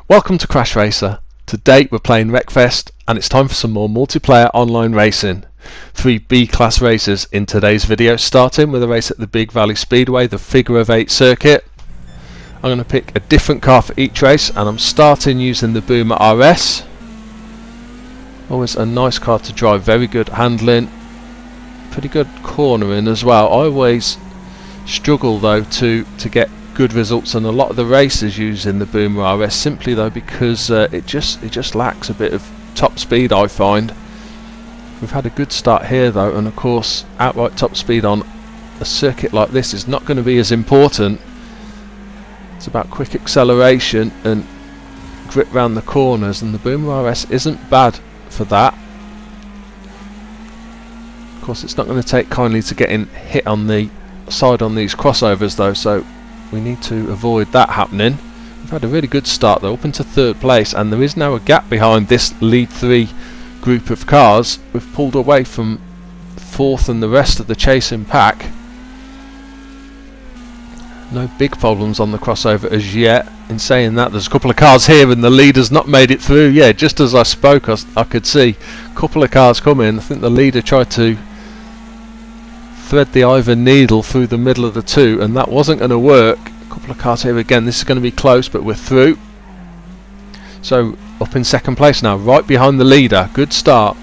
Welcome to CrashRacer. Today we're playing Wreckfest and it's time for some more multiplayer online racing. 3 B-class races in today's video, starting with a race at the Big Valley Speedway, the figure of 8 circuit. I'm going to pick a different car for each race and I'm starting using the Boulder RS. Always a nice car to drive, very good handling, pretty good cornering as well. I always struggle though to get good results on a lot of the races using the Boulder RS, simply though because it just lacks a bit of top speed, I find. We've had a good start here though, and of course outright top speed on a circuit like this is not going to be as important. It's about quick acceleration and grip round the corners, and the Boulder RS isn't bad for that. Of course it's not going to take kindly to getting hit on the side on these crossovers though, so we need to avoid that happening. We've had a really good start though, up into 3rd place, and there is now a gap behind this lead 3 group of cars. We've pulled away from 4th and the rest of the chasing pack. No big problems on the crossover as yet. In saying that, there's a couple of cars here and the leader's not made it through. Yeah, just as I spoke I could see a couple of cars coming. I think the leader tried to thread the iron needle through the middle of the two and that wasn't going to work. A couple of cars here again. This is going to be close, but we're through. So up in 2nd place now, right behind the leader. Good start.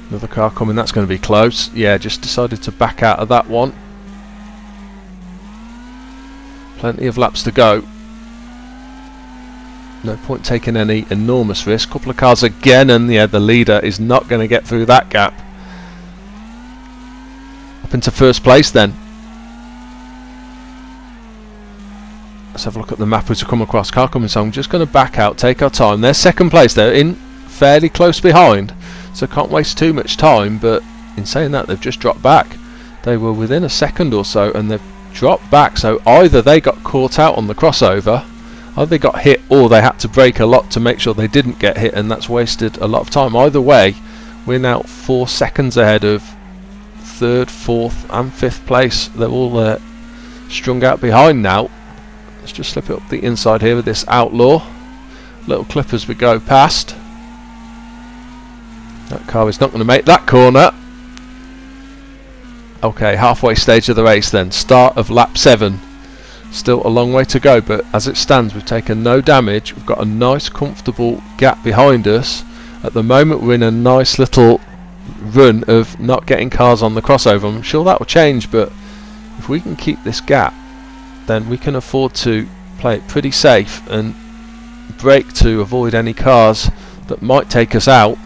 Another car coming, that's going to be close. Yeah, just decided to back out of that one. Plenty of laps to go. No point taking any enormous risk. Couple of cars again, and yeah, the leader is not going to get through that gap. Up into 1st place then. Let's have a look at the map as we come across. Car coming, so I'm just going to back out, take our time. They're 2nd place, they're in fairly close behind, so can't waste too much time, but in saying that, they've just dropped back. They were within a second or so and they've dropped back, so either they got caught out on the crossover, either they got hit, or they had to brake a lot to make sure they didn't get hit, and that's wasted a lot of time. Either way, we're now 4 seconds ahead of 3rd, 4th and 5th place. They're all strung out behind now. Let's just slip it up the inside here with this Outlaw. Little clip as we go past. That car is not going to make that corner. Okay, halfway stage of the race then. Start of lap 7. Still a long way to go, but as it stands we've taken no damage. We've got a nice comfortable gap behind us. At the moment we're in a nice little run of not getting cars on the crossover. I'm sure that will change, but if we can keep this gap, then we can afford to play it pretty safe and brake to avoid any cars that might take us out.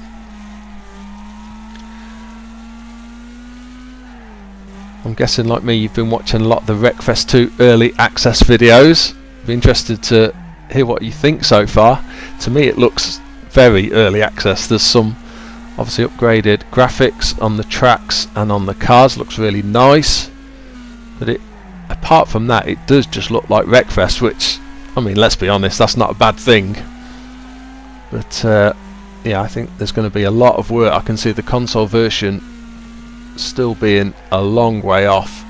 I'm guessing, like me, you've been watching a lot of the Wreckfest 2 early access videos. Be interested to hear what you think so far. To me it looks very early access. There's some obviously upgraded graphics on the tracks and on the cars, looks really nice, but apart from that it does just look like Wreckfest, which, I mean, let's be honest, that's not a bad thing. But yeah, I think there's going to be a lot of work. I can see the console version still being a long way off.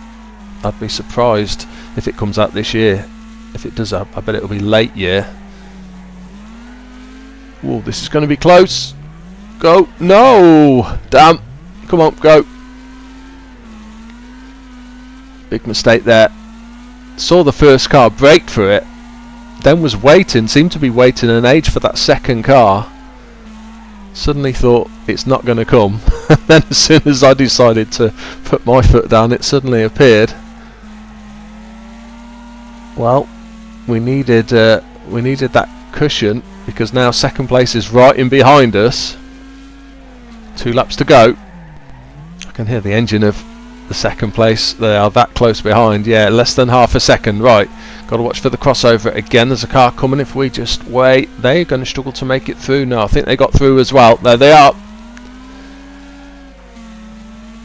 I'd be surprised if it comes out this year. If it does, I bet it'll be late year. Whoa, this is going to be close. Go. No! Damn. Come on, go. Big mistake there. Saw the first car, braked for it, then was waiting, seemed to be waiting an age for that 2nd car. Suddenly thought it's not going to come. Then as soon as I decided to put my foot down, it suddenly appeared. Well, we needed that cushion, because now 2nd place is right in behind us. 2 laps to go. I can hear the engine of the 2nd place. They are that close behind. Yeah, less than half a second. Right, got to watch for the crossover again. There's a car coming. If we just wait, they're going to struggle to make it through. No, I think they got through as well. There they are.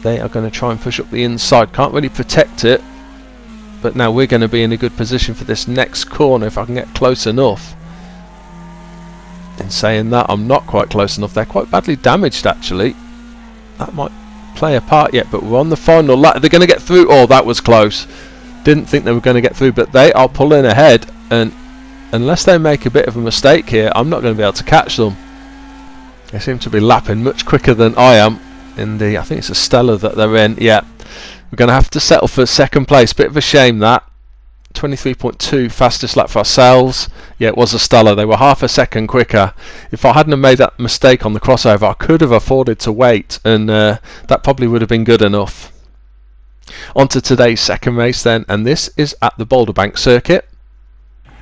They are going to try and push up the inside. Can't really protect it, but now we're going to be in a good position for this next corner if I can get close enough. In saying that, I'm not quite close enough. They're quite badly damaged actually. That might play a part yet, but we're on the final lap. They're going to get through. Oh, that was close. Didn't think they were going to get through, but they are pulling ahead, and unless they make a bit of a mistake here, I'm not going to be able to catch them. They seem to be lapping much quicker than I am in the, I think it's a Stella that they're in. Yeah, we're going to have to settle for second place. Bit of a shame that. 23.2 fastest lap for ourselves. Yeah, it was a Stella. They were half a second quicker. If I hadn't have made that mistake on the crossover, I could have afforded to wait, and that probably would have been good enough. On to today's second race then, and this is at the Boulder Bank circuit. I'm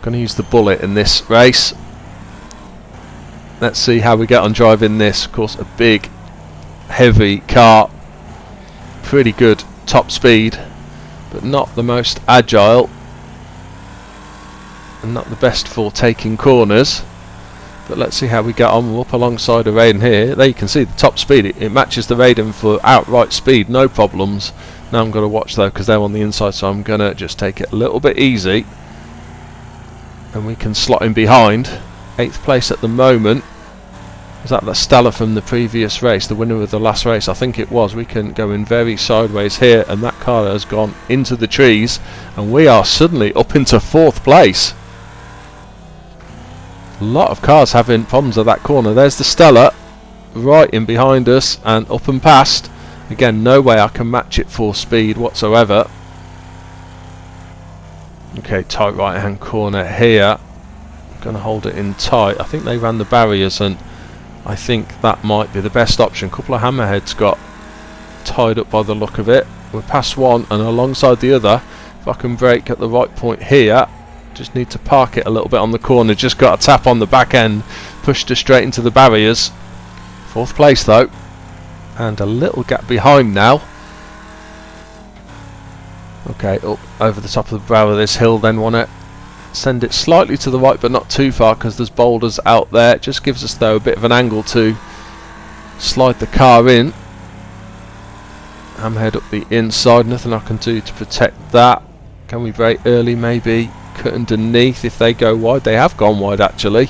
going to use the Bullet in this race. Let's see how we get on driving this. Of course, a big, heavy car. Pretty good top speed, but not the most agile, and not the best for taking corners. But let's see how we get on. We're up alongside of Raiden here. There you can see the top speed. It matches the Raiden for outright speed, no problems. Now I'm going to watch though, because they're on the inside, so I'm going to just take it a little bit easy, and we can slot in behind. 8th place at the moment. Was that the Stella from the previous race, the winner of the last race? I think it was. We can go in very sideways here, and that car has gone into the trees, and we are suddenly up into 4th place. A lot of cars having problems at that corner. There's the Stella right in behind us and up and past. Again, no way I can match it for speed whatsoever. Okay, tight right hand corner here. I'm going to hold it in tight. I think they ran the barriers, and I think that might be the best option. A couple of hammerheads got tied up by the look of it. We're past one and alongside the other. If I can brake at the right point here, just need to park it a little bit on the corner. Just got a tap on the back end, pushed her straight into the barriers. 4th place though, and a little gap behind now. Okay, up over the top of the brow of this hill, then want to send it slightly to the right but not too far, because there's boulders out there. It just gives us though a bit of an angle to slide the car in. Hammerhead up the inside, nothing I can do to protect that. Can we brake early maybe? Cut underneath if they go wide. They have gone wide actually.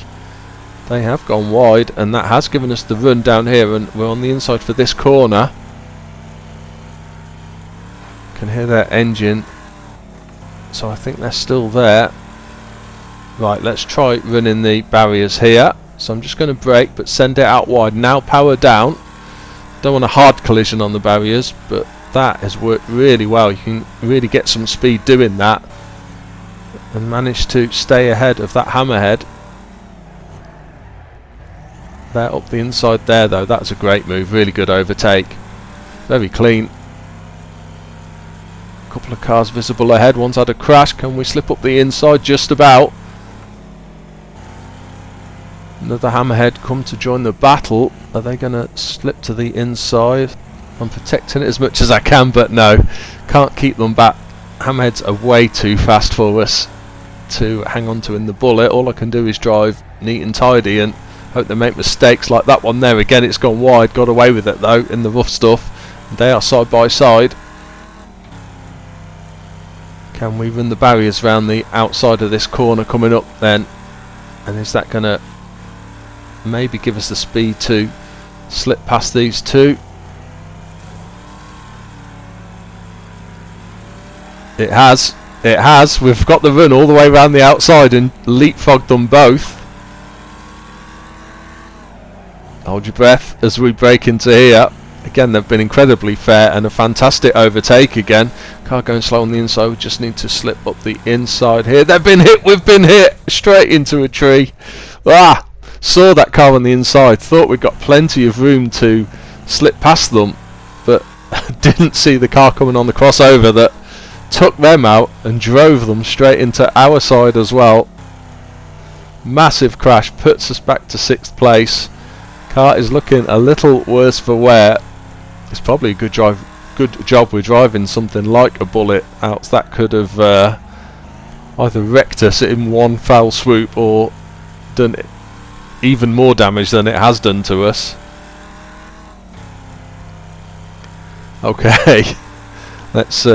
They have gone wide, and that has given us the run down here, and we're on the inside for this corner. Can hear their engine, so I think they're still there. Right, let's try running the barriers here. So I'm just going to brake but send it out wide. Now power down. Don't want a hard collision on the barriers, but that has worked really well. You can really get some speed doing that, and manage to stay ahead of that hammerhead. They're up the inside there though. That's a great move. Really good overtake. Very clean. A couple of cars visible ahead. One's had a crash. Can we slip up the inside? Just about. Another hammerhead come to join the battle. Are they going to slip to the inside? I'm protecting it as much as I can, but no, can't keep them back. Hammerheads are way too fast for us to hang on to in the Bullet. All I can do is drive neat and tidy and hope they make mistakes like that one there. Again, it's gone wide, got away with it though in the rough stuff. They are side by side. Can we run the barriers round the outside of this corner coming up then? And is that going to maybe give us the speed to slip past these two? It has. It has. We've got the run all the way around the outside and leapfrogged them both. Hold your breath as we break into here. Again, they've been incredibly fair and a fantastic overtake again. Car going slow on the inside. We just need to slip up the inside here. They've been hit. We've been hit straight into a tree. Ah! Saw that car on the inside. Thought we'd got plenty of room to slip past them, but didn't see the car coming on the crossover that took them out and drove them straight into our side as well. Massive crash, puts us back to 6th place. Car is looking a little worse for wear. It's probably a good job we're driving something like a Bullet, else that could have either wrecked us in one foul swoop or done even more damage than it has done to us. Okay, let's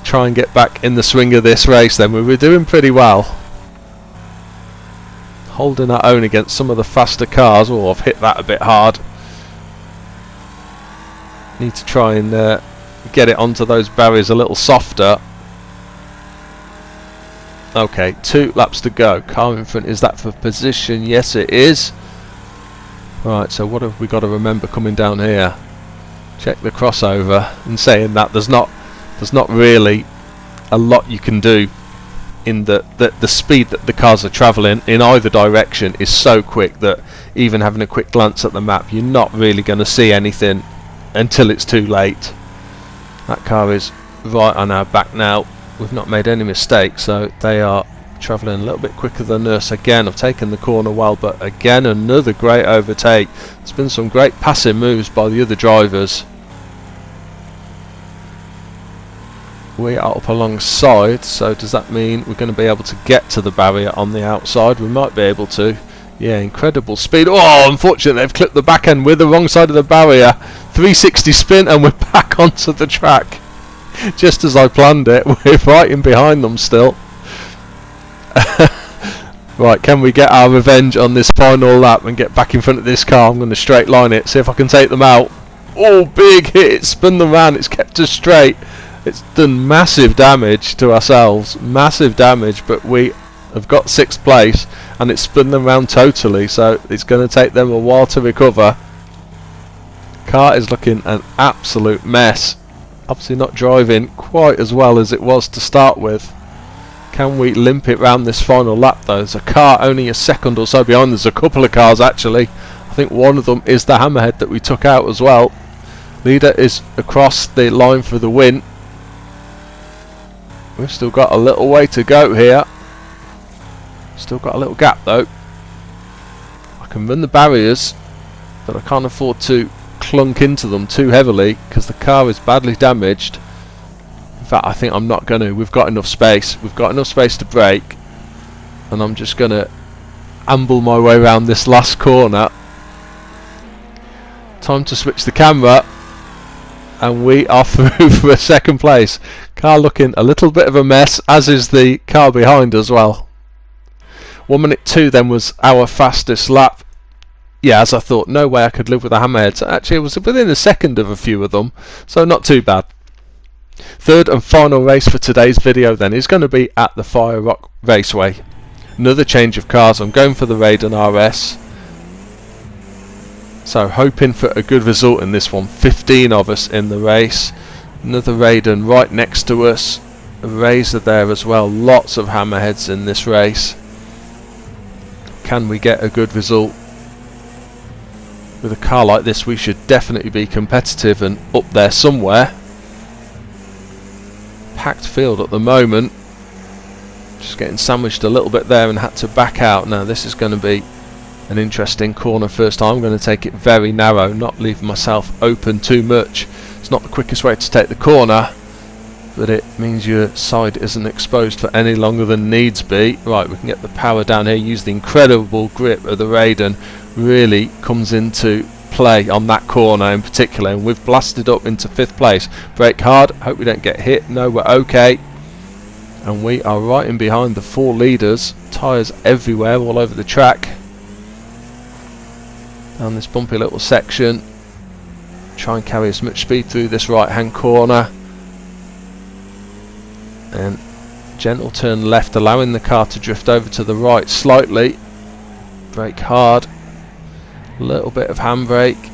try and get back in the swing of this race then. We were doing pretty well, holding our own against some of the faster cars. Oh, I've hit that a bit hard. Need to try and get it onto those barriers a little softer. Okay, 2 laps to go. Car in front, is that for position? Yes, it is. Right, so what have we got to remember coming down here? Check the crossover. And saying that, there's not really a lot you can do. In the speed that the cars are travelling in either direction is so quick that even having a quick glance at the map, you're not really going to see anything until it's too late. That car is right on our back now. We've not made any mistakes, so they are travelling a little bit quicker than us. Again, I've taken the corner well, but again, another great overtake. There's been some great passing moves by the other drivers. We are up alongside, so does that mean we're going to be able to get to the barrier on the outside? We might be able to. Yeah, incredible speed. Oh, unfortunately, they've clipped the back end with the wrong side of the barrier. 360 spin, and we're back onto the track. Just as I planned it, we're right in behind them still. Right, can we get our revenge on this final lap and get back in front of this car? I'm going to straight line it, see if I can take them out. Oh, big hit, spun them round, it's kept us straight. It's done massive damage to ourselves, massive damage, but we have got 6th place and it's spun them round totally, so it's going to take them a while to recover. Car is looking an absolute mess. Obviously not driving quite as well as it was to start with. Can we limp it round this final lap though? There's a car only a second or so behind. There's a couple of cars actually. I think one of them is the Hammerhead that we took out as well. Leader is across the line for the win. We've still got a little way to go here. Still got a little gap though. I can run the barriers, but I can't afford to clunk into them too heavily because the car is badly damaged. In fact, I think I'm not going to. We've got enough space. We've got enough space to brake, and I'm just going to amble my way around this last corner. Time to switch the camera, and we are through for a 2nd place. Car looking a little bit of a mess, as is the car behind as well. 1:02 then was our fastest lap. Yeah, as I thought, no way I could live with a Hammerhead. So actually, it was within a second of a few of them, so not too bad. 3rd and final race for today's video then is going to be at the Fire Rock Raceway. Another change of cars. I'm going for the Raiden RS. So hoping for a good result in this one. 15 of us in the race. Another Raiden right next to us. A Razor there as well. Lots of Hammerheads in this race. Can we get a good result? With a car like this, we should definitely be competitive and up there somewhere. Packed field at the moment. Just getting sandwiched a little bit there and had to back out. Now this is going to be an interesting corner first time. I'm going to take it very narrow, not leave myself open too much. It's not the quickest way to take the corner, but it means your side isn't exposed for any longer than needs be. Right, we can get the power down here. Use the incredible grip of the Raiden. Really comes into play on that corner in particular, and we've blasted up into 5th place. Brake hard, hope we don't get hit. No, we're okay, and we are right in behind the 4 leaders. Tyres everywhere all over the track. Down this bumpy little section, try and carry as much speed through this right hand corner, and gentle turn left, allowing the car to drift over to the right slightly. Brake hard, a little bit of handbrake.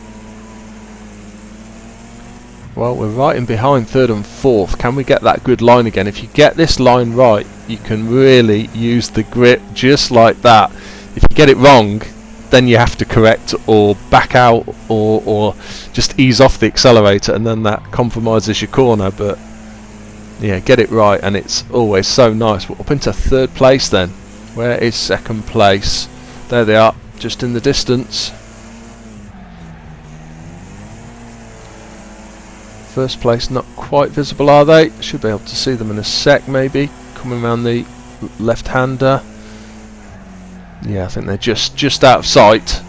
Well, we're right in behind 3rd and 4th. Can we get that good line again? If you get this line right, you can really use the grip just like that. If you get it wrong, then you have to correct or back out or just ease off the accelerator, and then that compromises your corner. But yeah, get it right and it's always so nice. We're up into 3rd place then. Where is 2nd place? There they are, just in the distance. 1st place not quite visible, are they? Should be able to see them in a sec maybe. Coming around the left-hander. Yeah, I think they're just out of sight.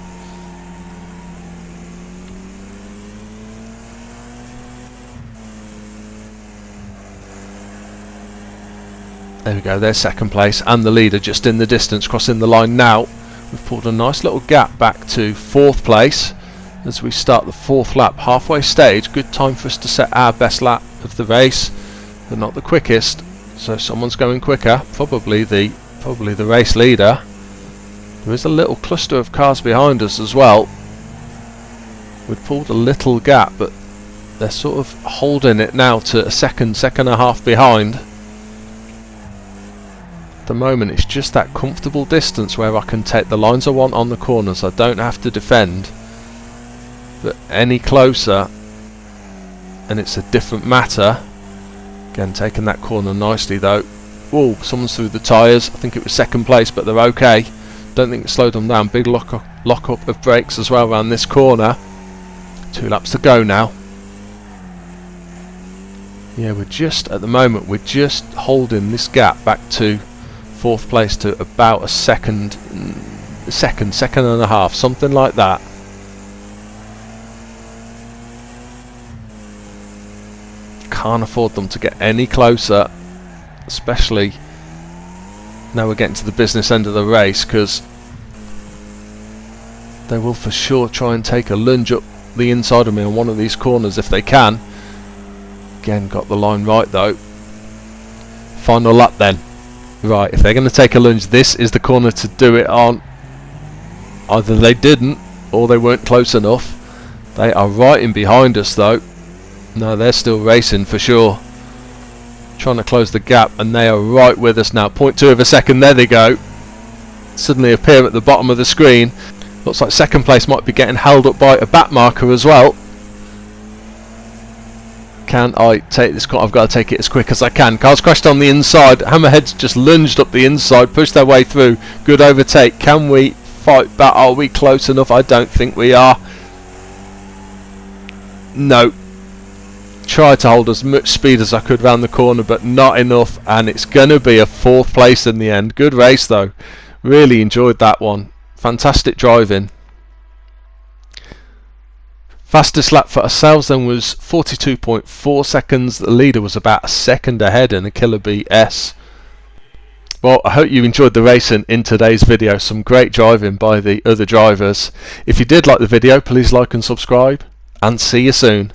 There we go, there's 2nd place and the leader just in the distance, crossing the line now. We've pulled a nice little gap back to 4th place as we start the 4th lap, halfway stage. Good time for us to set our best lap of the race, but not the quickest. So someone's going quicker, probably the race leader. There is a little cluster of cars behind us as well. We've pulled a little gap, but they're sort of holding it now to a second and a half behind. At the moment it's just that comfortable distance where I can take the lines I want on the corners. I don't have to defend, but any closer and it's a different matter. Again, taking that corner nicely though. Whoa, someone's through the tyres. I think it was second place, but they're okay. Don't think it slowed them down. Big lock up of brakes as well around this corner. 2 laps to go now. Yeah, at the moment we're just holding this gap back to 4th place to about a second and a half, something like that. Can't afford them to get any closer, especially now we're getting to the business end of the race, because they will for sure try and take a lunge up the inside of me on one of these corners if they can. Again, got the line right though. Final lap then. Right, if they're going to take a lunge, this is the corner to do it on. Either they didn't or they weren't close enough. They are right in behind us though. No, they're still racing for sure, trying to close the gap, and they are right with us now. 0.2 of a second, there they go. Suddenly appear at the bottom of the screen. Looks like second place might be getting held up by a back marker as well. Can I take this car? I've got to take it as quick as I can. Car's crashed on the inside. Hammerhead's just lunged up the inside, pushed their way through. Good overtake. Can we fight back? Are we close enough? I don't think we are. No. Tried to hold as much speed as I could round the corner, but not enough, and it's going to be a 4th place in the end. Good race though. Really enjoyed that one. Fantastic driving. Fastest lap for ourselves then was 42.4 seconds. The leader was about a second ahead in a Killer BS. Well, I hope you enjoyed the racing in today's video. Some great driving by the other drivers. If you did like the video, please like and subscribe, and see you soon.